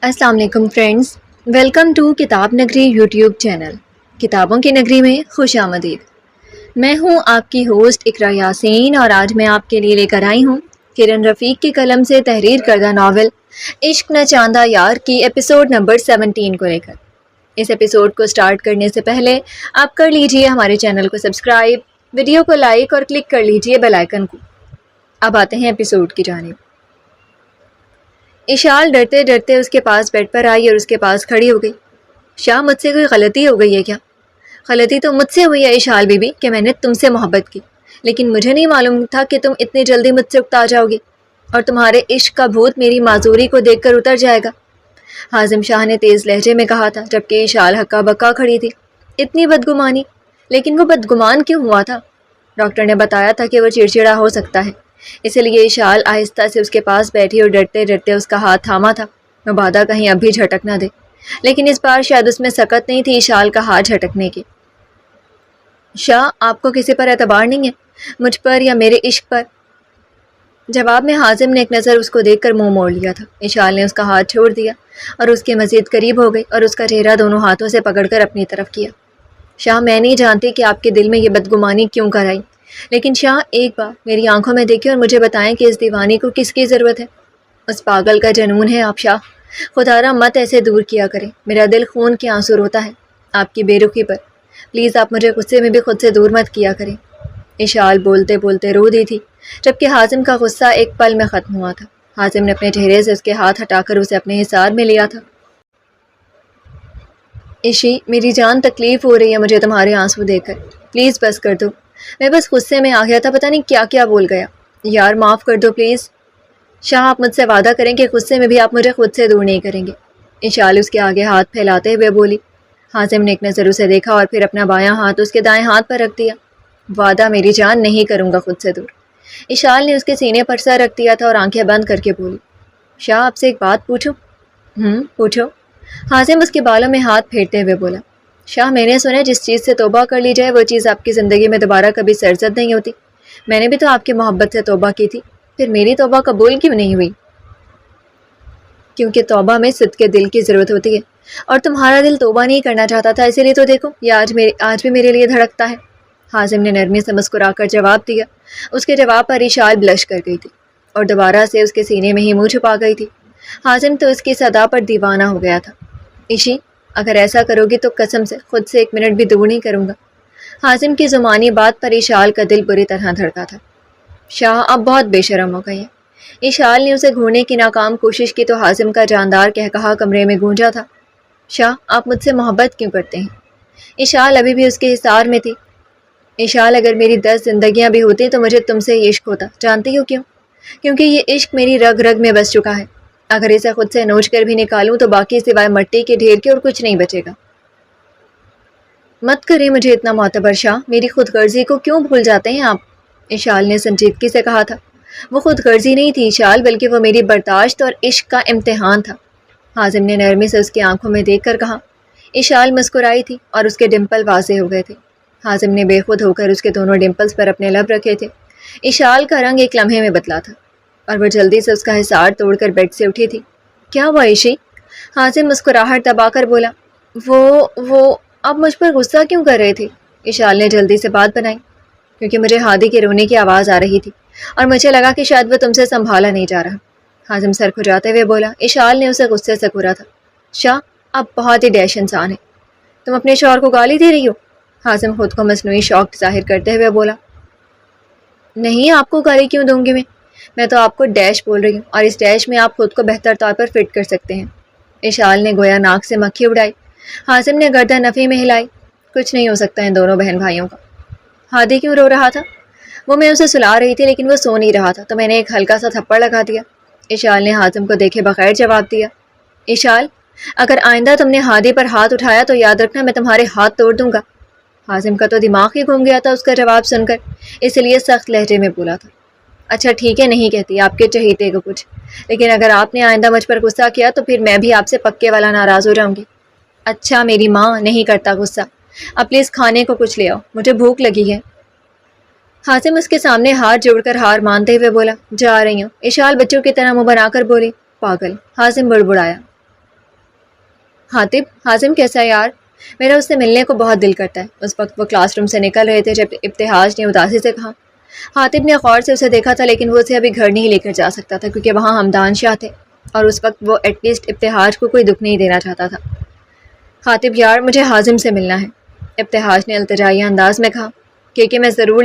السلام علیکم friends, welcome to کتاب نگری یوٹیوب چینل۔ کتابوں کی نگری میں خوش آمدید۔ میں ہوں آپ کی ہوسٹ اقرا یاسین، اور آج میں آپ کے لیے لے کر آئی ہوں کرن رفیق کی قلم سے تحریر کردہ ناول عشق نہ چاندہ یار کی ایپیسوڈ نمبر 17 کو لے کر۔ اس ایپیسوڈ کو سٹارٹ کرنے سے پہلے آپ کر لیجئے ہمارے چینل کو سبسکرائب، ویڈیو کو لائک اور کلک کر لیجئے بیل آئیکن کو۔ اب آتے ہیں ایپیسوڈ کی جانب۔ اشال ڈرتے ڈرتے اس کے پاس بیڈ پر آئی اور اس کے پاس کھڑی ہو گئی۔ شاہ، مجھ سے کوئی غلطی ہو گئی ہے کیا؟ غلطی تو مجھ سے ہوئی ہے اشال بی بی کہ میں نے تم سے محبت کی، لیکن مجھے نہیں معلوم تھا کہ تم اتنی جلدی مجھ سے اکتا جاؤ گی اور تمہارے عشق کا بھوت میری معذوری کو دیکھ کر اتر جائے گا، حازم شاہ نے تیز لہجے میں کہا تھا، جبکہ اشال ہکا بکا کھڑی تھی۔ اتنی بدگمانی؟ لیکن وہ بدگمان کیوں ہوا تھا؟ ڈاکٹر نے بتایا تھا کہ وہ چڑچڑا ہو سکتا ہے، اسی لیے اشال آہستہ سے اس کے پاس بیٹھی اور ڈرتے ڈرتے اس کا ہاتھ تھاما تھا، مبادا کہیں اب بھی جھٹک نہ دے۔ لیکن اس بار شاید اس میں سکت نہیں تھی اشال کا ہاتھ جھٹکنے کی۔ شاہ، آپ کو کسی پر اعتبار نہیں ہے، مجھ پر یا میرے عشق پر؟ جواب میں حازم نے ایک نظر اس کو دیکھ کر منہ موڑ لیا تھا۔ اشال نے اس کا ہاتھ چھوڑ دیا اور اس کے مزید قریب ہو گئی اور اس کا چہرہ دونوں ہاتھوں سے پکڑ کر اپنی طرف کیا۔ شاہ، میں نہیں جانتی کہ آپ کے دل میں یہ بدگمانی کیوں کر آئی، لیکن شاہ ایک بار میری آنکھوں میں دیکھیں اور مجھے بتائیں کہ اس دیوانی کو کس کی ضرورت ہے؟ اس پاگل کا جنون ہے آپ شاہ، خدا را مت ایسے دور کیا کریں، میرا دل خون کے آنسو روتا ہے آپ کی بے رخی پر، پلیز آپ مجھے غصے میں بھی خود سے دور مت کیا کریں۔ اشال بولتے بولتے رو دی تھی، جبکہ حازم کا غصہ ایک پل میں ختم ہوا تھا۔ حازم نے اپنے چہرے سے اس کے ہاتھ ہٹا کر اسے اپنے حصار میں لیا تھا۔ عشی، میری جان، تکلیف ہو رہی ہے مجھے تمہارے آنسو دیکھ کر، پلیز بس کر دو، میں بس غصے میں آ گیا تھا، پتہ نہیں کیا کیا بول گیا، یار معاف کر دو پلیز۔ شاہ، آپ مجھ سے وعدہ کریں کہ غصے میں بھی آپ مجھے خود سے دور نہیں کریں گے۔ اشال اس کے آگے ہاتھ پھیلاتے ہوئے بولی۔ حازم نے ایک نظر اسے دیکھا اور پھر اپنا بایاں ہاتھ اس کے دائیں ہاتھ پر رکھ دیا۔ وعدہ میری جان، نہیں کروں گا خود سے دور۔ اشال نے اس کے سینے پر سر رکھ دیا تھا اور آنکھیں بند کر کے بولی، شاہ آپ سے ایک بات پوچھوں؟ پوچھو۔ حازم اس کے بالوں میں ہاتھ پھیرتے ہوئے بولا، شاہ میں نے سنا جس چیز سے توبہ کر لی جائے وہ چیز آپ کی زندگی میں دوبارہ کبھی سرزد نہیں ہوتی، میں نے بھی تو آپ کی محبت سے توبہ کی تھی، پھر میری توبہ قبول کیوں نہیں ہوئی؟ کیونکہ توبہ میں صدق دل کی ضرورت ہوتی ہے، اور تمہارا دل توبہ نہیں کرنا چاہتا تھا، اسی لیے تو دیکھو یہ آج بھی میرے لیے دھڑکتا ہے۔ حازم نے نرمی سے مسکرا کر جواب دیا۔ اس کے جواب پر اشال بلش کر گئی تھی اور دوبارہ سے اس کے سینے میں ہی منہ چھپا گئی تھی۔ حازم تو اس کی صدا پر دیوانہ ہو گیا تھا۔ عشی، اگر ایسا کرو گی تو قسم سے خود سے ایک منٹ بھی دور نہیں کروں گا۔ حازم کی زمانی بات پر اشال کا دل بری طرح دھڑکا تھا۔ شاہ، اب بہت بے شرم ہو گئی ہے۔ اشال نے اسے گھورنے کی ناکام کوشش کی تو حازم کا جاندار قہقہا کمرے میں گونجا تھا۔ شاہ، آپ مجھ سے محبت کیوں کرتے ہیں؟ اشال ابھی بھی اس کے حصار میں تھی۔ اشال، اگر میری 10 زندگیاں بھی ہوتی تو مجھے تم سے یہ عشق ہوتا، جانتی ہو کیوں؟ کیونکہ یہ عشق میری رگ رگ میں بس چکا ہے، اگر اسے خود سے نوچ کر بھی نکالوں تو باقی سوائے مٹی کے ڈھیر کے اور کچھ نہیں بچے گا۔ مت کریں مجھے اتنا معتبر شاہ، میری خود غرضی کو کیوں بھول جاتے ہیں آپ؟ اشال نے سنجیدگی سے کہا تھا۔ وہ خود غرضی نہیں تھی اشال، بلکہ وہ میری برداشت اور عشق کا امتحان تھا، حازم نے نرمی سے اس کی آنکھوں میں دیکھ کر کہا۔ اشال مسکرائی تھی اور اس کے ڈمپل واضح ہو گئے تھے۔ حازم نے بے خود ہو کر اس کے دونوں ڈمپلز پر اپنے لب رکھے تھے۔ اشال کا رنگ ایک لمحے میں بدلا تھا اور وہ جلدی سے اس کا حصار توڑ کر بیڈ سے اٹھی تھی۔ کیا ہوا عشی؟ حازم مسکراہٹ دبا کر بولا۔ وہ اب مجھ پر غصہ کیوں کر رہے تھے؟ اشال نے جلدی سے بات بنائی۔ کیونکہ مجھے ہادی کے رونے کی آواز آ رہی تھی اور مجھے لگا کہ شاید وہ تم سے سنبھالا نہیں جا رہا، حازم سر کھجاتے ہوئے بولا۔ اشال نے اسے غصے سے گھورا تھا۔ شاہ، اب بہت ہی ڈیش انسان ہے، تم اپنے شوہر کو گالی دے رہی ہو؟ حازم خود کو مصنوعی شوق ظاہر کرتے ہوئے بولا۔ نہیں، آپ کو گالی کیوں دوں گی میں تو آپ کو ڈیش بول رہی ہوں، اور اس ڈیش میں آپ خود کو بہتر طور پر فٹ کر سکتے ہیں۔ اشال نے گویا ناک سے مکھی اڑائی۔ حازم نے گردن نفی میں ہلائی۔ کچھ نہیں ہو سکتا ان دونوں بہن بھائیوں کا۔ ہادی کیوں رو رہا تھا؟ وہ میں اسے سلا رہی تھی لیکن وہ سو نہیں رہا تھا تو میں نے ایک ہلکا سا تھپڑ لگا دیا، اشال نے حازم کو دیکھے بغیر جواب دیا۔ اشال، اگر آئندہ تم نے ہادی پر ہاتھ اٹھایا تو یاد رکھنا میں تمہارے ہاتھ توڑ دوں گا۔ حازم کا تو دماغ ہی گھوم گیا تھا اس کا جواب سن کر، اس لیے سخت لہجے میں بولا تھا۔ اچھا ٹھیک ہے، نہیں کہتی آپ کے چہیتے کو کچھ، لیکن اگر آپ نے آئندہ مجھ پر غصہ کیا تو پھر میں بھی آپ سے پکے والا ناراض ہو جاؤں گی۔ اچھا میری ماں، نہیں کرتا غصہ، اب پلیز کھانے کو کچھ لے آؤ، مجھے بھوک لگی ہے۔ حازم اس کے سامنے ہاتھ جوڑ کر ہار مانتے ہوئے بولا، جا رہی ہوں۔ اشال بچوں کی طرح منہ بنا کر بولی، پاگل، حازم بڑبڑایا۔ حاطب، حازم کیسا ہے یار؟ میرا اس سے ملنے کو بہت دل کرتا ہے۔ اس وقت وہ کلاس روم سے نکل رہے تھے جب ابتہاج نے اداسی سے کہا۔ حاطب نے غور سے اسے دیکھا تھا لیکن وہ اسے ابھی گھر نہیں لے کر جا سکتا تھا کیونکہ وہاں ہمدان شاہ تھے اور اس وقت وہ ایٹ لیسٹ ابتہاج کو کوئی دکھ نہیں دینا چاہتا تھا۔ حاطب یار، مجھے حازم سے ملنا ہے، ابتہاج نے التجائیہ انداز میں کہا۔ کہ میں ضرور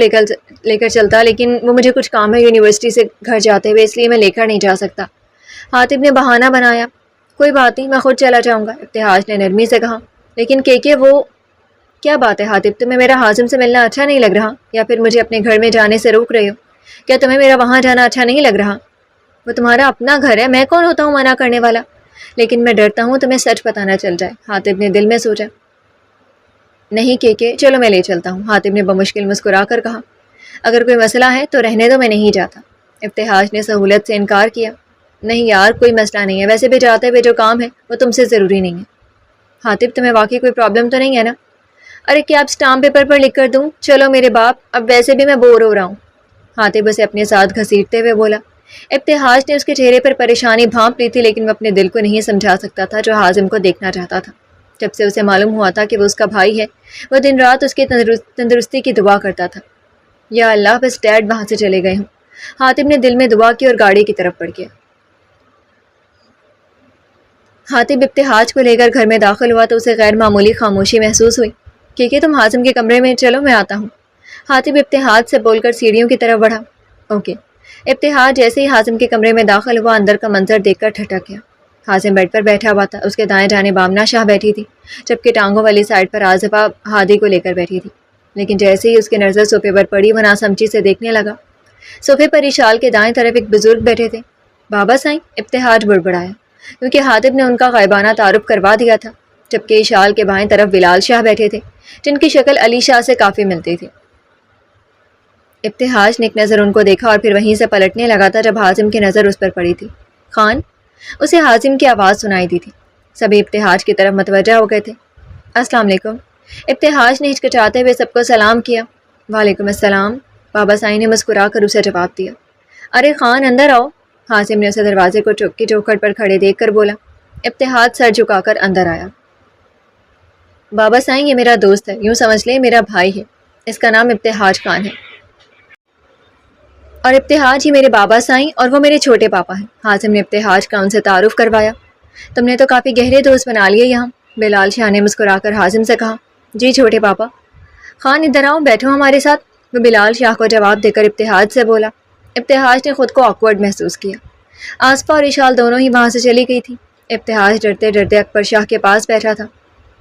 لے کر چلتا لیکن وہ مجھے کچھ کام ہے یونیورسٹی سے گھر جاتے ہوئے، اس لیے میں لے کر نہیں جا سکتا۔ حاطب نے بہانہ بنایا۔ کوئی بات نہیں، میں خود چلا جاؤں گا، ابتہاج نے نرمی سے کہا۔ لیکن کہ وہ کیا بات ہے حاطب، تمہیں میرا حازم سے ملنا اچھا نہیں لگ رہا یا پھر مجھے اپنے گھر میں جانے سے روک رہے ہو؟ کیا تمہیں میرا وہاں جانا اچھا نہیں لگ رہا؟ وہ تمہارا اپنا گھر ہے، میں کون ہوتا ہوں منع کرنے والا؟ لیکن میں ڈرتا ہوں تمہیں سچ پتہ نہ چل جائے، حاطب نے دل میں سوچا۔ نہیں کہ چلو میں لے چلتا ہوں، حاطب نے بمشکل مسکرا کر کہا۔ اگر کوئی مسئلہ ہے تو رہنے دو، میں نہیں جاتا، ابتہاج نے سہولت سے انکار کیا۔ نہیں یار، کوئی مسئلہ نہیں ہے، ویسے بھی جاتے ہوئے جو کام ہے وہ تم سے ضروری نہیں ہے۔ حاطب تمہیں واقعی کوئی پرابلم تو نہیں ہے نا؟ ارے کیا اب اسٹامپ پیپر پر لکھ کر دوں؟ چلو میرے باپ، اب ویسے بھی میں بور ہو رہا ہوں، حاطب اسے اپنے ساتھ گھسیٹتے ہوئے بولا۔ ابتہاج نے اس کے چہرے پر پریشانی بھانپ لی تھی لیکن وہ اپنے دل کو نہیں سمجھا سکتا تھا جو حازم کو دیکھنا چاہتا تھا۔ جب سے اسے معلوم ہوا تھا کہ وہ اس کا بھائی ہے، وہ دن رات اس کی تندرستی کی دعا کرتا تھا۔ یا اللہ، بس ڈیڈ وہاں سے چلے گئے ہوں، حاطب نے دل میں دعا کی اور گاڑی کی طرف بڑھ گیا۔ حاطب ابتہاج کو لے کر گھر میں داخل ہوا تو اسے غیر معمولی خاموشی محسوس ہوئی۔ کہ تم حازم کے کمرے میں چلو، میں آتا ہوں، حاطب ابتہاج سے بول کر سیڑھیوں کی طرف بڑھا۔ اوکے۔ ابتہاج جیسے ہی حازم کے کمرے میں داخل ہوا اندر کا منظر دیکھ کر ٹھٹک گیا۔ حازم بیڈ پر بیٹھا ہوا تھا، اس کے دائیں جانب آمنہ شاہ بیٹھی تھی جبکہ ٹانگوں والی سائڈ پر آصفہ ہادی کو لے کر بیٹھی تھی۔ لیکن جیسے ہی اس کی نظر صوفے پر پڑی وہ ناسمجھی سے دیکھنے لگا۔ صوفے پر اشال کے دائیں طرف ایک بزرگ بیٹھے تھے۔ بابا سائیں، ابتہاج بڑبڑایا کیونکہ حاطب نے ان کا غائبانہ تعارف کروا دیا تھا، جبکہ اشال کے بائیں طرف بلال شاہ بیٹھے تھے جن کی شکل علی شاہ سے کافی ملتی تھی۔ ابتہاج نے ایک نظر ان کو دیکھا اور پھر وہیں سے پلٹنے لگا تھا جب حازم کی نظر اس پر پڑی تھی۔ خان، اسے حازم کی آواز سنائی دی تھی۔ سبھی ابتہاج کی طرف متوجہ ہو گئے تھے۔ السلام علیکم، ابتہاج نے ہچکچاتے ہوئے سب کو سلام کیا۔ وعلیکم السلام، بابا سائیں نے مسکرا کر اسے جواب دیا۔ ارے خان، اندر آؤ، حازم نے اسے دروازے کو کی چوکھٹ پر کھڑے دیکھ کر بولا۔ ابتہاج سر جھکا کر اندر آیا۔ بابا سائیں، یہ میرا دوست ہے، یوں سمجھ لیں میرا بھائی ہے، اس کا نام ابتہاج خان ہے، اور ابتہاج ہی میرے بابا سائیں اور وہ میرے چھوٹے پاپا ہیں۔ حازم نے ابتہاج کا ان سے تعارف کروایا۔ تم نے تو کافی گہرے دوست بنا لیے یہاں، بلال شاہ نے مسکرا کر حازم سے کہا۔ جی چھوٹے پاپا۔ خان ادھر آؤ، بیٹھو ہمارے ساتھ، وہ بلال شاہ کو جواب دے کر ابتہاج سے بولا۔ ابتہاج نے خود کو آکورڈ محسوس کیا۔ آصفہ اور اشال دونوں ہی وہاں سے چلی گئی تھی۔ ابتہاج ڈرتے ڈرتے اکبر شاہ کے پاس بیٹھا تھا۔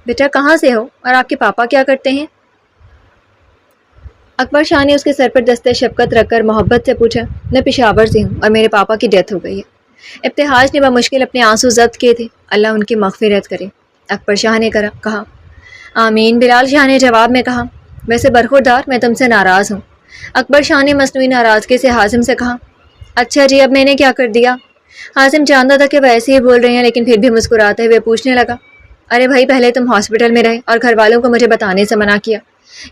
بیٹا کہاں سے ہو اور آپ کے پاپا کیا کرتے ہیں؟ اکبر شاہ نے اس کے سر پر دستِ شفقت رکھ کر محبت سے پوچھا۔ میں پشاور سے ہوں اور میرے پاپا کی ڈیتھ ہو گئی ہے۔ ابتہاج نے بمشکل اپنے آنسو ضبط کیے تھے۔ اللہ ان کی مغفرت کرے، اکبر شاہ نے کہا۔ آمین، بلال شاہ نے جواب میں کہا۔ ویسے برخوردار، میں تم سے ناراض ہوں، اکبر شاہ نے مصنوعی ناراضگی سے حازم سے کہا۔ اچھا جی، اب میں نے کیا کر دیا؟ حازم جانتا تھا کہ وہ ایسے ہی بول رہے ہیں لیکن پھر بھی مسکراتے ہوئے پوچھنے لگا۔ ارے بھائی، پہلے تم ہاسپٹل میں رہے اور گھر والوں کو مجھے بتانے سے منع کیا،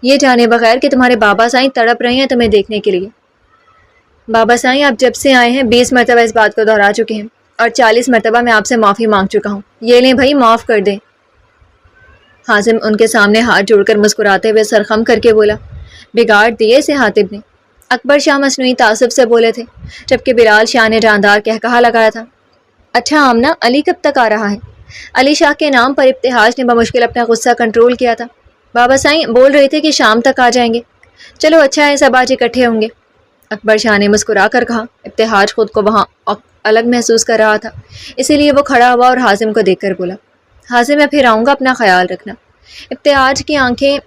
یہ جانے بغیر کہ تمہارے بابا سائیں تڑپ رہے ہیں تمہیں دیکھنے کے لیے۔ بابا سائیں آپ جب سے آئے ہیں 20 مرتبہ اس بات کو دہرا چکے ہیں اور 40 مرتبہ میں آپ سے معافی مانگ چکا ہوں، یہ لیں بھائی، معاف کر دیں۔ حازم ان کے سامنے ہاتھ جوڑ کر مسکراتے ہوئے سر خم کر کے بولا۔ بگاڑ دیے اسے حاطب نے، اکبر شاہ مصنوعی تعصب سے بولے تھے جبکہ بلال شاہ نے جاندار کہا لگایا تھا۔ اچھا آمنہ، علی کب تک آ رہا ہے؟ علی شاہ کے نام پر ابتہاج نے بمشکل اپنا غصہ کنٹرول کیا تھا۔ بابا سائیں بول رہے تھے کہ شام تک آ جائیں گے۔ چلو اچھا ہے، سب آج اکٹھے ہوں گے، اکبر شاہ نے مسکرا کر کہا۔ ابتہاج خود کو وہاں الگ محسوس کر رہا تھا، اسی لیے وہ کھڑا ہوا اور حازم کو دیکھ کر بولا۔ حازم میں پھر آؤں گا، اپنا خیال رکھنا۔ ابتہاج کی آنکھیں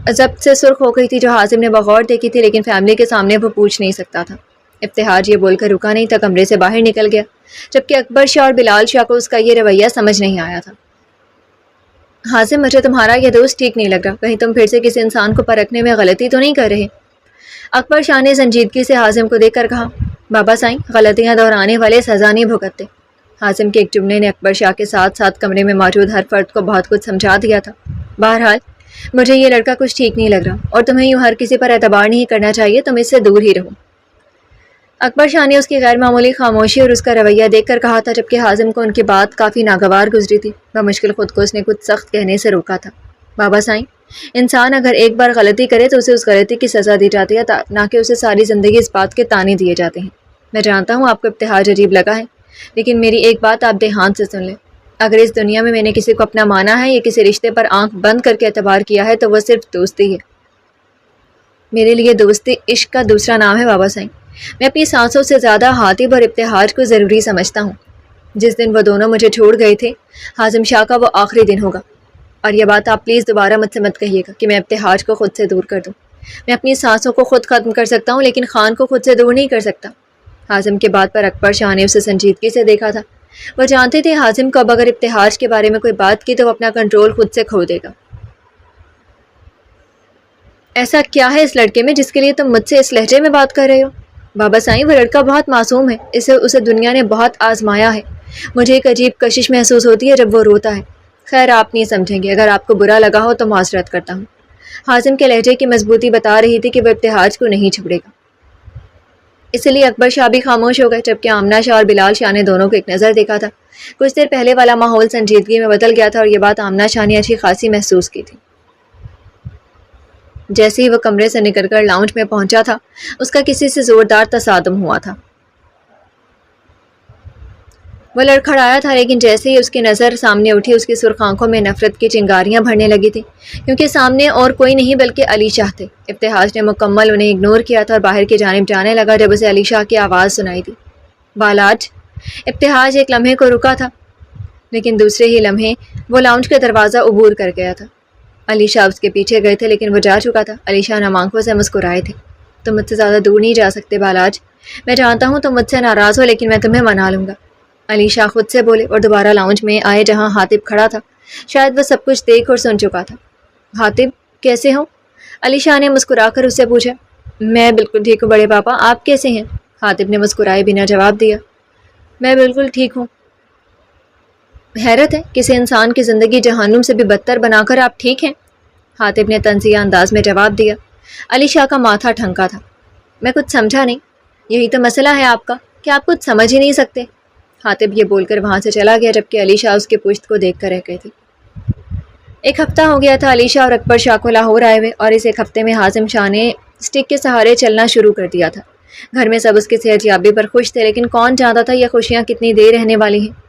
ضبط سے سرخ ہو گئی تھی جو حازم نے بغور دیکھی تھی لیکن فیملی کے سامنے وہ پوچھ نہیں سکتا تھا۔ ابتہاج یہ بول کر رکا نہیں تھا، کمرے سے باہر نکل گیا جبکہ اکبر شاہ اور بلال شاہ کو اس کا یہ رویہ سمجھ نہیں آیا تھا۔ حازم، مجھے تمہارا یہ دوست ٹھیک نہیں لگ رہا، کہیں تم پھر سے کسی انسان کو پرکھنے میں غلطی تو نہیں کر رہے؟ اکبر شاہ نے سنجیدگی سے حازم کو دیکھ کر کہا۔ بابا سائیں، غلطیاں دہرانے والے سزا نہیں بھگتتے۔ حازم کے ایک جملے نے اکبر شاہ کے ساتھ ساتھ کمرے میں موجود ہر فرد کو بہت کچھ سمجھا دیا تھا۔ بہرحال مجھے یہ لڑکا کچھ ٹھیک نہیں لگ رہا اور تمہیں یوں ہر کسی پر اعتبار نہیں کرنا چاہیے، تم اس سے دور ہی رہو۔ اکبر شاہ نے اس کی غیر معمولی خاموشی اور اس کا رویہ دیکھ کر کہا تھا، جبکہ حازم کو ان کی بات کافی ناگوار گزری تھی۔ بمشکل خود کو اس نے کچھ سخت کہنے سے روکا تھا۔ بابا سائیں، انسان اگر ایک بار غلطی کرے تو اسے اس غلطی کی سزا دی جاتی ہے، نہ کہ اسے ساری زندگی اس بات کے طعنے دیے جاتے ہیں۔ میں جانتا ہوں آپ کو ابتہاج عجیب لگا ہے، لیکن میری ایک بات آپ دھیان سے سن لیں۔ اگر اس دنیا میں نے کسی کو اپنا مانا ہے یا کسی رشتے پر آنکھ بند کر کے اعتبار کیا ہے تو وہ صرف دوستی ہے۔ میرے لیے دوستی عشق کا دوسرا نام ہے بابا سائیں۔ میں اپنی سانسوں سے زیادہ حاطب اور ابتہاج کو ضروری سمجھتا ہوں۔ جس دن وہ دونوں مجھے چھوڑ گئے تھے، حازم شاہ کا وہ آخری دن ہوگا۔ اور یہ بات آپ پلیز دوبارہ مجھ سے مت کہیے گا کہ میں ابتہاج کو خود سے دور کر دوں۔ میں اپنی سانسوں کو خود ختم کر سکتا ہوں، لیکن خان کو خود سے دور نہیں کر سکتا۔ حازم کے بات پر اکبر شاہ نے اسے سنجیدگی سے دیکھا تھا۔ وہ جانتے تھے حازم کو اب اگر ابتہاج کے بارے میں کوئی بات کی تو وہ اپنا کنٹرول خود سے کھو دے گا۔ ایسا کیا ہے اس لڑکے میں جس کے لیے تم مجھ سے اس لہجے میں بات کر رہے ہو؟ بابا سائیں، وہ لڑکا بہت معصوم ہے، اسے دنیا نے بہت آزمایا ہے۔ مجھے ایک عجیب کشش محسوس ہوتی ہے جب وہ روتا ہے۔ خیر، آپ نہیں سمجھیں گے، اگر آپ کو برا لگا ہو تو معذرت کرتا ہوں۔ حازم کے لہجے کی مضبوطی بتا رہی تھی کہ وہ ابتہاج کو نہیں چھوڑے گا۔ اس لیے اکبر شاہ بھی خاموش ہو گئے، جبکہ آمنہ شاہ اور بلال شاہ نے دونوں کو ایک نظر دیکھا تھا۔ کچھ دیر پہلے والا ماحول سنجیدگی میں بدل گیا تھا اور یہ بات آمنہ شاہ نے اچھی خاصی محسوس کی تھی۔ جیسے ہی وہ کمرے سے نکل کر لاؤنج میں پہنچا تھا، اس کا کسی سے زوردار تصادم ہوا تھا۔ وہ لڑکھڑایا تھا، لیکن جیسے ہی اس کی نظر سامنے اٹھی، اس کی سرخ آنکھوں میں نفرت کی چنگاریاں بھرنے لگی تھیں، کیونکہ سامنے اور کوئی نہیں بلکہ علی شاہ تھے۔ ابتہاج نے مکمل انہیں اگنور کیا تھا اور باہر کی جانب جانے لگا جب اسے علی شاہ کی آواز سنائی دی، بالاج۔ ابتہاج ایک لمحے کو رکا تھا، لیکن دوسرے ہی لمحے وہ لاؤنج کا دروازہ عبور کر گیا تھا۔ علی شاہ اس کے پیچھے گئے تھے، لیکن وہ جا چکا تھا۔ علی شاہ نم آنکھوں سے مسکرائے تھے۔ تم مجھ سے زیادہ دور نہیں جا سکتے بالاج۔ میں جانتا ہوں تم مجھ سے ناراض ہو، لیکن میں تمہیں منا لوں گا۔ علی شاہ خود سے بولے اور دوبارہ لاؤنج میں آئے جہاں حاطب کھڑا تھا۔ شاید وہ سب کچھ دیکھ اور سن چکا تھا۔ حاطب، کیسے ہو؟ علی شاہ نے مسکرا کر اس سے پوچھا۔ میں بالکل ٹھیک ہوں بڑے پاپا، آپ کیسے ہیں؟ حاطب نے مسکرائے بنا جواب دیا۔ میں بالکل ٹھیک ہوں۔ حیرت ہے، کسی انسان کی زندگی جہنم سے بھی بدتر بنا کر آپ ٹھیک ہیں؟ حاطب نے طنزیہ انداز میں جواب دیا۔ علی شاہ کا ماتھا ٹھنکا تھا۔ میں کچھ سمجھا نہیں۔ یہی تو مسئلہ ہے آپ کا کہ آپ کچھ سمجھ ہی نہیں سکتے۔ حاطب یہ بول کر وہاں سے چلا گیا، جبکہ علی شاہ اس کے پشت کو دیکھ کر رہ گئے تھے۔ ایک ہفتہ ہو گیا تھا علی شاہ اور اکبر شاہ کو لاہور آئے ہوئے، اور اس ایک ہفتے میں حازم شاہ نے اسٹک کے سہارے چلنا شروع کر دیا تھا۔ گھر میں سب اس کی صحت یابی پر خوش تھے، لیکن کون جانتا تھا یہ خوشیاں کتنی دیر رہنے والی ہیں۔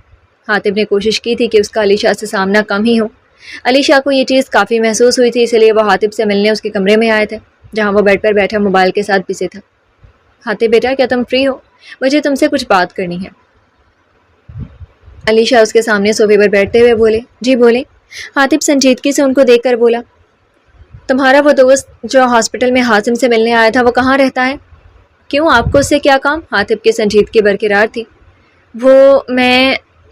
حاطب نے کوشش کی تھی کہ اس کا علی شاہ سے سامنا کم ہی ہو۔ علی شاہ کو یہ چیز کافی محسوس ہوئی تھی، اس لیے وہ حاطب سے ملنے اس کے کمرے میں آئے تھے، جہاں وہ بیڈ پر بیٹھا موبائل کے ساتھ بزی تھا۔ حاطب بیٹا، کیا تم فری ہو؟ مجھے تم سے کچھ بات کرنی ہے۔ علی شاہ اس کے سامنے صوفے پر بیٹھتے ہوئے بولے۔ جی بولے۔ حاطب سنجیدگی سے ان کو دیکھ کر بولا۔ تمہارا وہ دوست جو ہاسپٹل میں حازم سے ملنے آیا تھا، وہ کہاں رہتا ہے؟ کیوں، آپ کو اس سے کیا کام؟ حاطب کی سنجیدگی برقرار تھی۔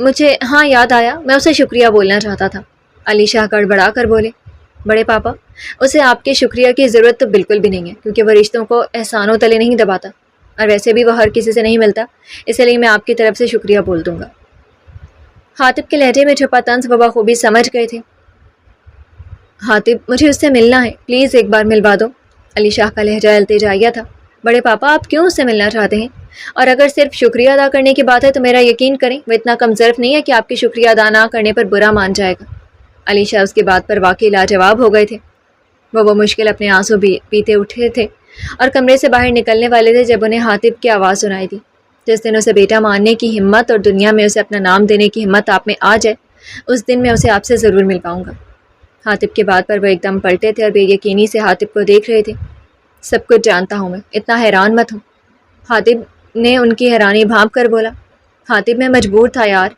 مجھے ہاں یاد آیا، میں اسے شکریہ بولنا چاہتا تھا۔ علی شاہ گڑبڑا کر بولے۔ بڑے پاپا، اسے آپ کے شکریہ کی ضرورت تو بالکل بھی نہیں ہے، کیونکہ وہ رشتوں کو احسانوں تلے نہیں دباتا، اور ویسے بھی وہ ہر کسی سے نہیں ملتا، اس لیے میں آپ کی طرف سے شکریہ بول دوں گا۔ حاطب کے لہجے میں چھپا طنز وہ بخوبی سمجھ گئے تھے۔ حاطب، مجھے اس سے ملنا ہے، پلیز ایک بار ملوا دو۔ علی شاہ کا لہجہ التجائیہ تھا۔ بڑے پاپا، آپ کیوں اس سے ملنا چاہتے ہیں؟ اور اگر صرف شکریہ ادا کرنے کی بات ہے تو میرا یقین کریں وہ اتنا کم ظرف نہیں ہے کہ آپ کی شکریہ ادا نہ کرنے پر برا مان جائے گا۔ علی شاہ اس کی بات پر واقعی لاجواب ہو گئے تھے۔ وہ مشکل اپنے آنسو پیتے اٹھے تھے اور کمرے سے باہر نکلنے والے تھے جب انہیں حاطب کی آواز سنائی دی۔ جس دن اسے بیٹا ماننے کی ہمت اور دنیا میں اسے اپنا نام دینے کی ہمت آپ میں آ جائے، اس دن میں اسے آپ سے ضرور مل پاؤں گا۔ حاطب کی بات پر وہ ایک دم پلٹے تھے اور بے یقینی سے حاطب کو دیکھ رہے تھے۔ سب کچھ جانتا ہوں میں، اتنا حیران مت ہوں۔ حاطب نے ان کی حیرانی بھانپ کر بولا۔ حاطب، میں مجبور تھا یار۔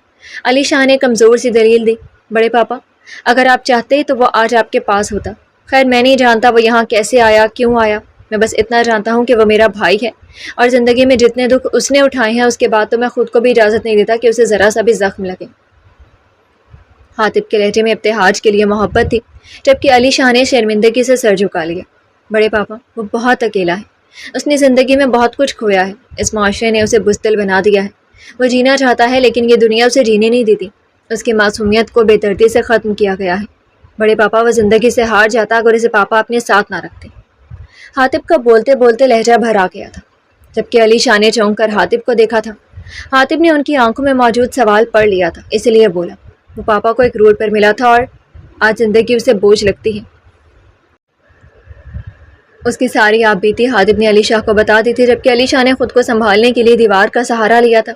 علی شاہ نے کمزور سی دلیل دی۔ بڑے پاپا، اگر آپ چاہتے تو وہ آج آپ کے پاس ہوتا۔ خیر، میں نہیں جانتا وہ یہاں کیسے آیا، کیوں آیا۔ میں بس اتنا جانتا ہوں کہ وہ میرا بھائی ہے، اور زندگی میں جتنے دکھ اس نے اٹھائے ہیں اس کے بعد تو میں خود کو بھی اجازت نہیں دیتا کہ اسے ذرا سا بھی زخم لگے۔ حاطب کے لہجے میں ابتہاج کے لیے محبت تھی، جبکہ علی شاہ نے شرمندگی سے سر جھکا لیا۔ بڑے پاپا، وہ بہت اکیلا ہے، اس نے زندگی میں بہت کچھ کھویا ہے، اس معاشرے نے اسے بزدل بنا دیا ہے۔ وہ جینا چاہتا ہے لیکن یہ دنیا اسے جینے نہیں دیتی، اس کی معصومیت کو بے دردی سے ختم کیا گیا ہے۔ بڑے پاپا، وہ زندگی سے ہار جاتا اگر اسے پاپا اپنے ساتھ نہ رکھتے۔ حاطب کا بولتے بولتے لہجہ بھر آ گیا تھا۔ جبکہ علی شاہ نے چونک کر حاطب کو دیکھا تھا۔ حاطب نے ان کی آنکھوں میں موجود سوال پڑھ لیا تھا، اس لیے بولا، وہ پاپا کو ایک روڈ پر ملا تھا اور آج زندگی اسے بوجھ لگتی ہے۔ اس کی ساری آپ بیتی حاطب نے علی شاہ کو بتا دی تھی، جبکہ علی شاہ نے خود کو سنبھالنے کے لیے دیوار کا سہارا لیا تھا۔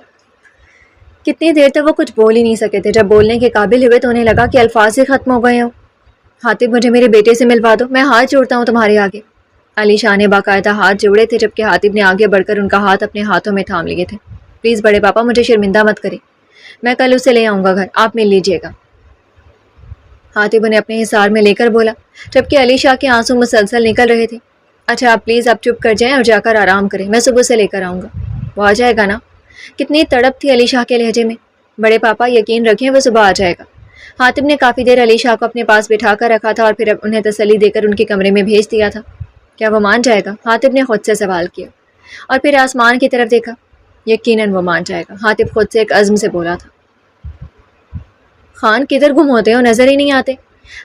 کتنی دیر تک وہ کچھ بول ہی نہیں سکے تھے۔ جب بولنے کے قابل ہوئے تو انہیں لگا کہ الفاظ ہی ختم ہو گئے ہوں۔ حاطب، مجھے میرے بیٹے سے ملوا دو، میں ہاتھ جوڑتا ہوں تمہارے آگے۔ علی شاہ نے باقاعدہ ہاتھ جوڑے تھے، جبکہ حاطب نے آگے بڑھ کر ان کا ہاتھ اپنے ہاتھوں میں تھام لیے تھے۔ پلیز بڑے پاپا، مجھے شرمندہ مت کریں، میں کل اسے لے آؤں گا گھر، آپ مل لیجیے گا۔ حاطب انہیں اپنے حصار میں لے کر بولا، جبکہ علی شاہ کے آنسو مسلسل نکل رہے تھے۔ اچھا آپ پلیز آپ چپ کر جائیں اور جا کر آرام کریں، میں صبح سے لے کر آؤں گا۔ وہ آ جائے گا نا؟ کتنی تڑپ تھی علی شاہ کے لہجے میں۔ بڑے پاپا یقین رکھیں وہ صبح آ جائے گا۔ حاطب نے کافی دیر علی شاہ کو اپنے پاس بٹھا کر رکھا تھا اور پھر انہیں تسلی دے کر ان کے کمرے میں بھیج دیا تھا۔ کیا وہ مان جائے گا؟ حاطب نے خود سے سوال کیا اور پھر آسمان کی طرف دیکھا۔ یقیناً وہ مان جائے گا، حاطب خود سے ایک عزم سے بولا تھا۔ خان کدھر گم ہوتے ہو، نظر ہی نہیں آتے؟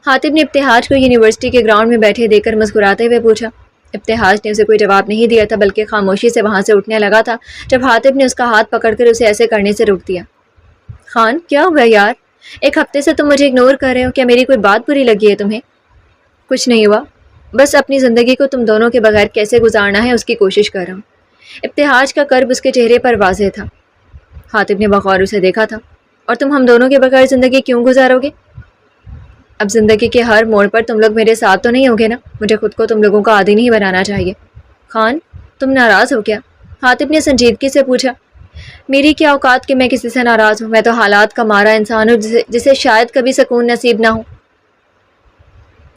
حاطب نے ابتہاج کو یونیورسٹی کے گراؤنڈ میں بیٹھے دیکھ کر مسکراتے ہوئے پوچھا۔ ابتہاج نے اسے کوئی جواب نہیں دیا تھا، بلکہ خاموشی سے وہاں سے اٹھنے لگا تھا جب حاطب نے اس کا ہاتھ پکڑ کر اسے ایسے کرنے سے روک دیا۔ خان کیا ہوا یار؟ ایک ہفتے سے تم مجھے اگنور کر رہے ہو، کیا میری کوئی بات بری لگی ہے تمہیں؟ کچھ نہیں ہوا، بس اپنی زندگی کو تم دونوں کے بغیر کیسے گزارنا ہے اس کی کوشش کر رہا ہوں۔ ابتہاج کا کرب اس کے چہرے پر واضح تھا۔ حاطب نے بغور اسے دیکھا تھا۔ اور تم ہم دونوں کے بغیر زندگی کیوں گزارو گے؟ اب زندگی کے ہر موڑ پر تم لوگ میرے ساتھ تو نہیں ہوگے نا؟ مجھے خود کو تم لوگوں کا عادی نہیں بنانا چاہیے۔ خان تم ناراض ہو کیا؟ حاطب نے سنجیدگی سے پوچھا۔ میری کیا اوقات کہ میں کسی سے ناراض ہوں، میں تو حالات کا مارا انسان ہوں جسے شاید کبھی سکون نصیب نہ ہو۔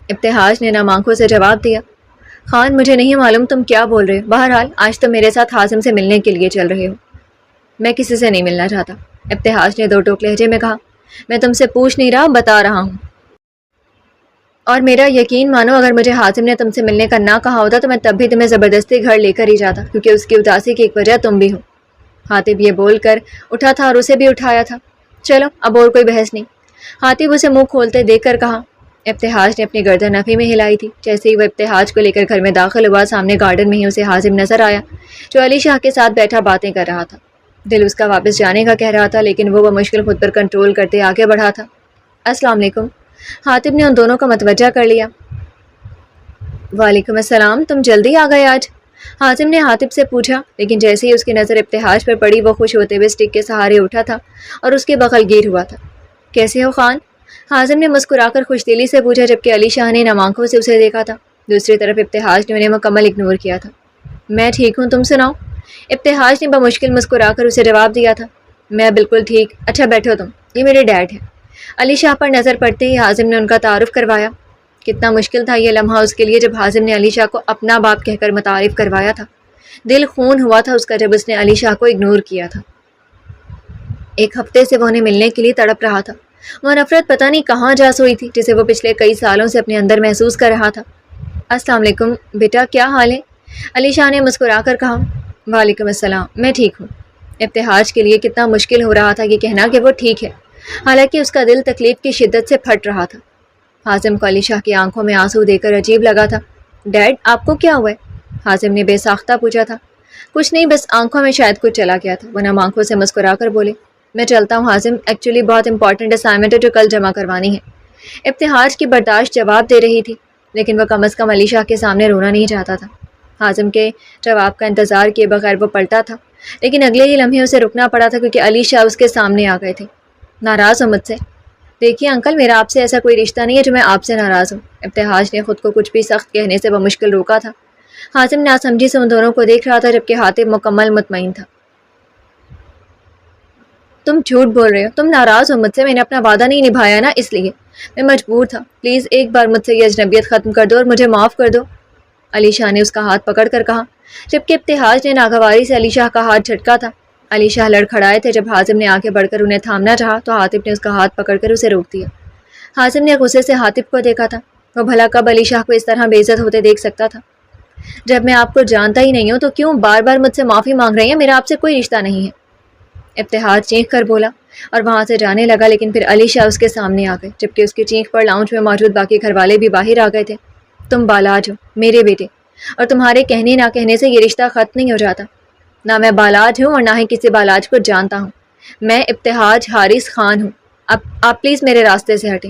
ابتہاج نے نم آنکھوں سے جواب دیا۔ خان مجھے نہیں معلوم تم کیا بول رہے ہو، بہرحال آج تم میرے ساتھ حازم سے ملنے کے لیے چل رہے ہو۔ میں کسی سے نہیں ملنا چاہتا، ابتہاج نے دو ٹوک لہجے میں کہا۔ میں تم سے پوچھ نہیں رہا، بتا رہا ہوں۔ اور میرا یقین مانو اگر مجھے حازم نے تم سے ملنے کا نہ کہا ہوتا تو میں تب بھی تمہیں زبردستی گھر لے کر ہی جاتا، کیونکہ اس کی اداسی کی ایک وجہ تم بھی ہو۔ حاطب یہ بول کر اٹھا تھا اور اسے بھی اٹھایا تھا۔ چلو اب اور کوئی بحث نہیں، حاطب اسے منہ کھولتے دیکھ کر کہا۔ ابتہاج نے اپنی گردن نفی میں ہلائی تھی۔ جیسے ہی وہ ابتہاج کو لے کر گھر میں داخل ہوا، سامنے گارڈن میں ہی اسے حازم نظر آیا، جو علی شاہ کے ساتھ بیٹھا باتیں کر رہا تھا۔ دل اس کا واپس جانے کا کہہ رہا تھا، لیکن وہ بمشکل خود پر کنٹرول کرتے آگے بڑھا تھا۔ السلام علیکم۔ حاطب نے ان دونوں کو متوجہ کر لیا۔ وعلیکم السلام، تم جلدی آ گئے آج؟ حازم نے حاطب سے پوچھا، لیکن جیسے ہی اس کی نظر ابتہاج پر پڑی وہ خوش ہوتے ہوئے اسٹک کے سہارے اٹھا تھا اور اس کے بغل گیر ہوا تھا۔ کیسے ہو خان؟ حازم نے مسکرا کر خوش دلی سے پوچھا، جبکہ علی شاہ نے نم آنکھوں سے اسے دیکھا تھا۔ دوسری طرف ابتہاج نے انہیں مکمل اگنور کیا تھا۔ میں ٹھیک ہوں، تم سناؤ؟ ابتہاج نے بمشکل مسکرا کر اسے جواب دیا تھا۔ میں بالکل ٹھیک، اچھا بیٹھو تم، یہ میرے ڈیڈ ہیں۔ علی شاہ پر نظر پڑتے ہی حازم نے ان کا تعارف کروایا۔ کتنا مشکل تھا یہ لمحہ اس کے لیے جب حازم نے علی شاہ کو اپنا باپ کہہ کر متعارف کروایا تھا۔ دل خون ہوا تھا اس کا جب اس نے علی شاہ کو اگنور کیا تھا۔ ایک ہفتے سے وہ انہیں ملنے کے لیے تڑپ رہا تھا۔ وہ نفرت پتہ نہیں کہاں جا سوئی تھی، جسے وہ پچھلے کئی سالوں سے اپنے اندر محسوس کر رہا تھا۔ السلام علیکم بیٹا، کیا حال ہے؟ علی شاہ نے مسکرا کر کہا۔ وعلیکم السلام، میں ٹھیک ہوں۔ ابتہاج کے لیے کتنا مشکل ہو رہا تھا یہ کہنا کہ وہ ٹھیک ہے، حالانکہ اس کا دل تکلیف کی شدت سے پھٹ رہا تھا۔ حازم کو علی شاہ کی آنکھوں میں آنسو دے کر عجیب لگا تھا۔ ڈیڈ آپ کو کیا ہوا ہے؟ حازم نے بے ساختہ پوچھا تھا۔ کچھ نہیں، بس آنکھوں میں شاید کچھ چلا گیا تھا، وہ نم آنکھوں سے مسکرا کر بولے۔ میں چلتا ہوں حازم، ایکچولی بہت امپورٹنٹ اسائنمنٹ ہے جو کل جمع کروانی ہے۔ ابتہاج کی برداشت جواب دے رہی تھی، لیکن وہ کم از کم علی شاہ کے سامنے رونا نہیں چاہتا تھا۔ حازم کے جواب کا انتظار کیے بغیر وہ پلٹا تھا، لیکن اگلے ہی لمحے اسے رکنا پڑا تھا کیونکہ علی شاہ اس کے سامنے آ گئے تھے۔ ناراض ہو مجھ سے؟ دیکھیے انکل، میرا آپ سے ایسا کوئی رشتہ نہیں ہے جو میں آپ سے ناراض ہوں۔ ابتہاج نے خود کو کچھ بھی سخت کہنے سے بمشکل روکا تھا۔ حازم ناسمجھی سے ان دونوں کو دیکھ رہا تھا، جبکہ حاطب مکمل مطمئن تھا۔ تم جھوٹ بول رہے ہو، تم ناراض ہو مجھ سے، میں نے اپنا وعدہ نہیں نبھایا نا، اس لیے میں مجبور تھا۔ پلیز ایک بار مجھ سے یہ اجنبیت ختم کر دو اور مجھے معاف کر دو، علی شاہ نے اس کا ہاتھ پکڑ کر کہا، جبکہ ابتہاج نے ناگواری سے علی شاہ کا ہاتھ جھٹکا تھا۔ علی شاہ لڑکھڑائے تھے۔ جب حازم نے آگے بڑھ کر انہیں تھامنا چاہا تو حاطب نے اس کا ہاتھ پکڑ کر اسے روک دیا۔ حازم نے غصے سے حاطب کو دیکھا تھا، وہ بھلا کب علی شاہ کو اس طرح بے عزت ہوتے دیکھ سکتا تھا؟ جب میں آپ کو جانتا ہی نہیں ہوں تو کیوں بار بار مجھ سے معافی مانگ رہے ہیں؟ میرا آپ سے کوئی رشتہ نہیں ہے، ابتہاج چینخ کر بولا اور وہاں سے جانے لگا، لیکن پھر علی شاہ اس کے سامنے آ گئے، جبکہ اس کی چینخ پر لاؤنج میں موجود باقی گھر والے بھی باہر آ گئے تھے۔ تم بالاج ہو، میرے بیٹے، اور تمہارے کہنے نہ کہنے سے یہ رشتہ ختم نہیں ہو جاتا۔ نہ میں بالاج ہوں اور نہ ہی کسی بالاج کو جانتا ہوں. میں ابتہاج حارث خان ہوں. اب آپ پلیز میرے راستے سے ہٹیں.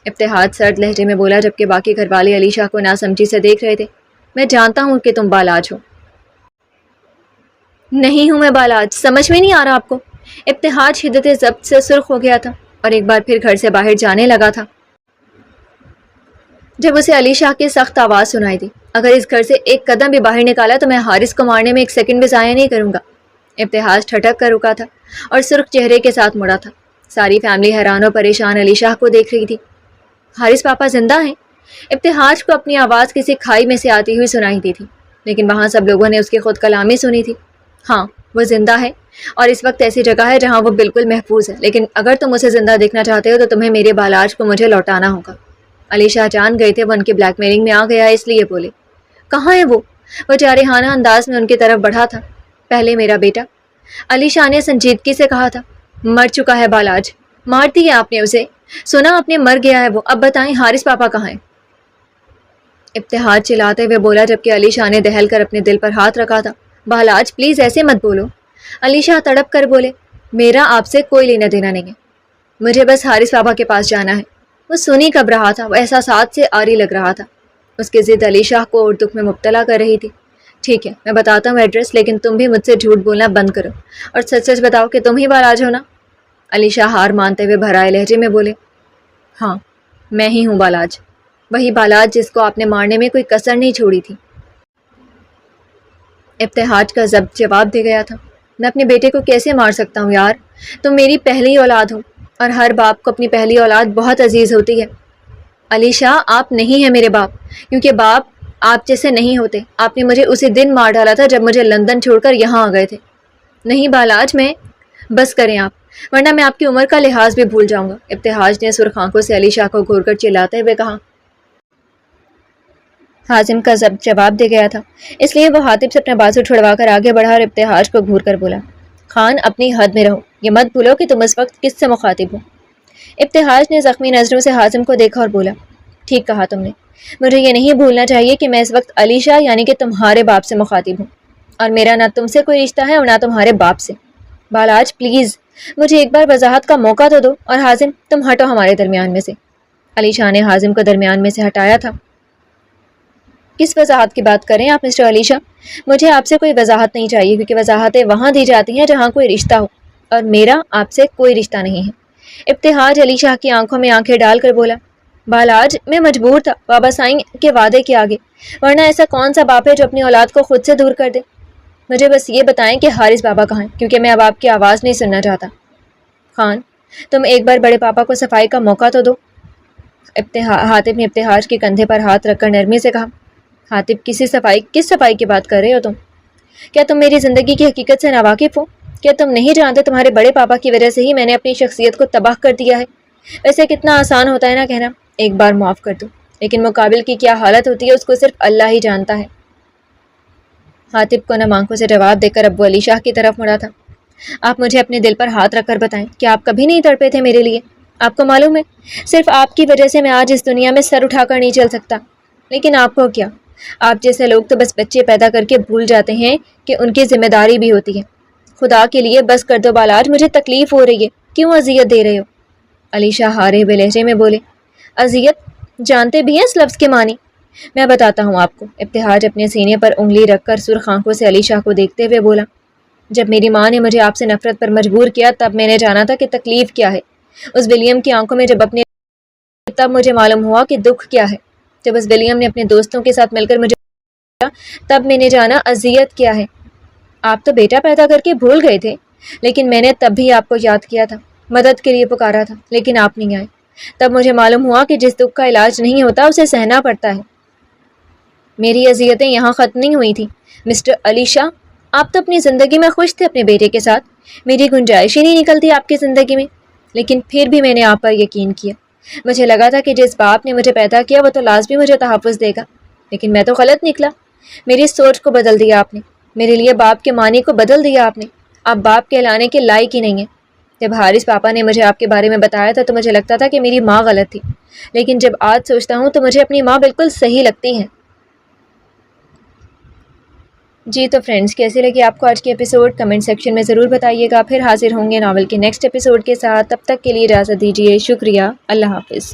ابتہاج سرد لہجے میں بولا جبکہ باقی گھر والے علی شاہ کو ناسمجھی سے دیکھ رہے تھے. میں جانتا ہوں کہ تم بالاج ہو. نہیں ہوں میں بالاج. سمجھ میں نہیں آ رہا آپ کو؟ ابتہاج شدت ضبط سے سرخ ہو گیا تھا اور ایک بار پھر گھر سے باہر جانے لگا تھا جب اسے علی شاہ کی سخت آواز سنائی دی. اگر اس گھر سے ایک قدم بھی باہر نکالا تو میں حارث کو مارنے میں ایک سیکنڈ بھی ضائع نہیں کروں گا. ابتہاج ٹھٹک کر رکا تھا اور سرخ چہرے کے ساتھ مڑا تھا. ساری فیملی حیران و پریشان علی شاہ کو دیکھ رہی تھی. حارث پاپا زندہ ہیں؟ ابتہاج کو اپنی آواز کسی کھائی میں سے آتی ہوئی سنائی دی تھی لیکن وہاں سب لوگوں نے اس کی خود کلامی سنی تھی. ہاں وہ زندہ ہے اور اس وقت ایسی جگہ ہے جہاں وہ بالکل محفوظ ہے. لیکن اگر تم اسے زندہ دیکھنا چاہتے ہو تو تمہیں میرے بالاج کو مجھے لوٹانا ہوگا. علی شاہ جان گئے تھے وہ ان کی بلیک میلنگ میں آ گیا ہے اس لیے بولے. کہاں ہے وہ جارحانہ انداز میں ان کی طرف بڑھا تھا. پہلے میرا بیٹا. علی شاہ نے سنجیدگی سے کہا تھا. مر چکا ہے بالاج. مار دیا آپ نے اسے؟ سنا آپ نے مر گیا ہے وہ. اب بتائیں حارث پاپا کہاں ہیں؟ ابتہاج چلاتے ہوئے بولا جبکہ علی شاہ نے دہل کر اپنے دل پر ہاتھ رکھا تھا. بالاج پلیز ایسے مت بولو. علی شاہ تڑپ کر بولے. میرا آپ سے کوئی لینا دینا نہیں ہے. مجھے بس حارث پاپا کے پاس جانا ہے. وہ سنی کب رہا تھا. وہ احساسات سے آری لگ رہا تھا. اس کی ضد علی شاہ کو اور دکھ میں مبتلا کر رہی تھی. ٹھیک ہے میں بتاتا ہوں ایڈریس لیکن تم بھی مجھ سے جھوٹ بولنا بند کرو اور سچ سچ بتاؤ کہ تم ہی بالاج ہو نا؟ علی شاہ ہار مانتے ہوئے بھرائے لہجے میں بولے. ہاں میں ہی ہوں بالاج. وہی بالاج جس کو آپ نے مارنے میں کوئی کسر نہیں چھوڑی تھی. ابتہاج کا ضبط جواب دے گیا تھا. میں اپنے بیٹے کو کیسے مار سکتا ہوں یار. تم میری پہلی اولاد ہو اور ہر باپ کو اپنی پہلی اولاد بہت عزیز ہوتی ہے. علی شاہ آپ نہیں ہیں میرے باپ کیونکہ باپ آپ جیسے نہیں ہوتے. آپ نے مجھے اسی دن مار ڈالا تھا جب مجھے لندن چھوڑ کر یہاں آ گئے تھے. نہیں بالاج میں بس کریں آپ ورنہ میں آپ کی عمر کا لحاظ بھی بھول جاؤں گا. ابتہاج نے سرخ آنکھوں سے علی شاہ کو گھور کر چلاتے ہوئے کہا. حازم کا ضبط جواب دے گیا تھا اس لیے وہ حاطب سے اپنا بازو چھڑوا کر آگے بڑھا اور ابتہاج کو گھور کر بولا. خان اپنی حد میں رہو. یہ مت بھولو کہ تم اس وقت کس سے مخاطب ہو. ابتہاج نے زخمی نظروں سے حازم کو دیکھا اور بولا. ٹھیک کہا تم نے. مجھے یہ نہیں بھولنا چاہیے کہ میں اس وقت علی شاہ یعنی کہ تمہارے باپ سے مخاطب ہوں اور میرا نہ تم سے کوئی رشتہ ہے اور نہ تمہارے باپ سے. بالاج پلیز مجھے ایک بار وضاحت کا موقع تو دو. اور حازم تم ہٹو ہمارے درمیان میں سے. علی شاہ نے حازم کو درمیان میں سے ہٹایا تھا. کس وضاحت کی بات کریں آپ مسٹر علی شاہ؟ مجھے آپ سے کوئی وضاحت نہیں چاہیے کیونکہ وضاحتیں وہاں دی جاتی ہیں جہاں کوئی رشتہ ہو اور میرا آپ سے کوئی رشتہ نہیں ہے. ابتہاج علی شاہ کی آنکھوں میں آنکھیں ڈال کر بولا. بالاج میں مجبور تھا بابا سائیں کے وعدے کے آگے ورنہ ایسا کون سا باپ ہے جو اپنی اولاد کو خود سے دور کر دے. مجھے بس یہ بتائیں کہ حارث بابا کہاں ہیں کیونکہ میں اب آپ کی آواز نہیں سننا چاہتا. خان تم ایک بار بڑے پاپا کو صفائی کا موقع تو دو. حاطب نے ابتہاج کے کندھے پر ہاتھ رکھ کر نرمی سے کہا. حاطب کس صفائی کی بات کر رہے ہو تم؟ کیا تم میری زندگی کی حقیقت سے ناواقف ہو؟ کیا تم نہیں جانتے تمہارے بڑے پاپا کی وجہ سے ہی میں نے اپنی شخصیت کو تباہ کر دیا ہے؟ ویسے کتنا آسان ہوتا ہے نا کہنا ایک بار معاف کر دو لیکن مقابل کی کیا حالت ہوتی ہے اس کو صرف اللہ ہی جانتا ہے. حاطب کو نم آنکھوں سے جواب دے کر ابو علی شاہ کی طرف مڑا تھا. آپ مجھے اپنے دل پر ہاتھ رکھ کر بتائیں کہ آپ کبھی نہیں تڑپے تھے میرے لیے؟ آپ کو معلوم ہے صرف آپ کی وجہ سے میں آج اس دنیا میں سر اٹھا کر نہیں چل سکتا. لیکن آپ کو کیا؟ آپ جیسے لوگ تو بس بچے پیدا کر کے بھول جاتے ہیں کہ ان کی ذمہ داری بھی ہوتی ہے. خدا کے لیے بس کر دو بالاج. مجھے تکلیف ہو رہی ہے. کیوں اذیت دے رہے ہو؟ علی شاہ ہارے ہوئے لہجے میں بولے. اذیت جانتے بھی ہیں اس لفظ کے معنی؟ میں بتاتا ہوں آپ کو. ابتہاج اپنے سینے پر انگلی رکھ کر سرخ آنکھوں سے علی شاہ کو دیکھتے ہوئے بولا. جب میری ماں نے مجھے آپ سے نفرت پر مجبور کیا تب میں نے جانا تھا کہ تکلیف کیا ہے. اس ولیم کی آنکھوں میں جب اپنے تب مجھے معلوم ہوا کہ دکھ کیا ہے. جب اس ولیم نے اپنے دوستوں کے ساتھ مل کر مجھے تب میں نے جانا اذیت کیا ہے. آپ تو بیٹا پیدا کر کے بھول گئے تھے لیکن میں نے تب بھی آپ کو یاد کیا تھا, مدد کے لیے پکارا تھا لیکن آپ نہیں آئے. تب مجھے معلوم ہوا کہ جس دکھ کا علاج نہیں ہوتا اسے سہنا پڑتا ہے. میری اذیتیں یہاں ختم نہیں ہوئی تھیں مسٹر علی شاہ. آپ تو اپنی زندگی میں خوش تھے اپنے بیٹے کے ساتھ. میری گنجائش ہی نہیں نکلتی آپ کی زندگی میں. لیکن پھر بھی میں نے آپ پر یقین کیا. مجھے لگا تھا کہ جس باپ نے مجھے پیدا کیا وہ تو لازمی مجھے تحفظ دے گا. لیکن میں تو غلط نکلا. میری سوچ کو بدل دیا آپ نے. میرے لیے باپ کے معنی کو بدل دیا آپ نے. آپ باپ کہلانے کے لائق ہی نہیں ہیں. جب حارث پاپا نے مجھے آپ کے بارے میں بتایا تھا تو مجھے لگتا تھا کہ میری ماں غلط تھی. لیکن جب آج سوچتا ہوں تو مجھے اپنی ماں بالکل صحیح لگتی ہے. جی تو فرینڈس، کیسے لگی آپ کو آج کی ایپیسوڈ؟ کمنٹ سیکشن میں ضرور بتائیے گا. پھر حاضر ہوں گے ناول کے نیکسٹ ایپیسوڈ کے ساتھ. تب تک کے لیے اجازت دیجیے. شکریہ. اللہ حافظ.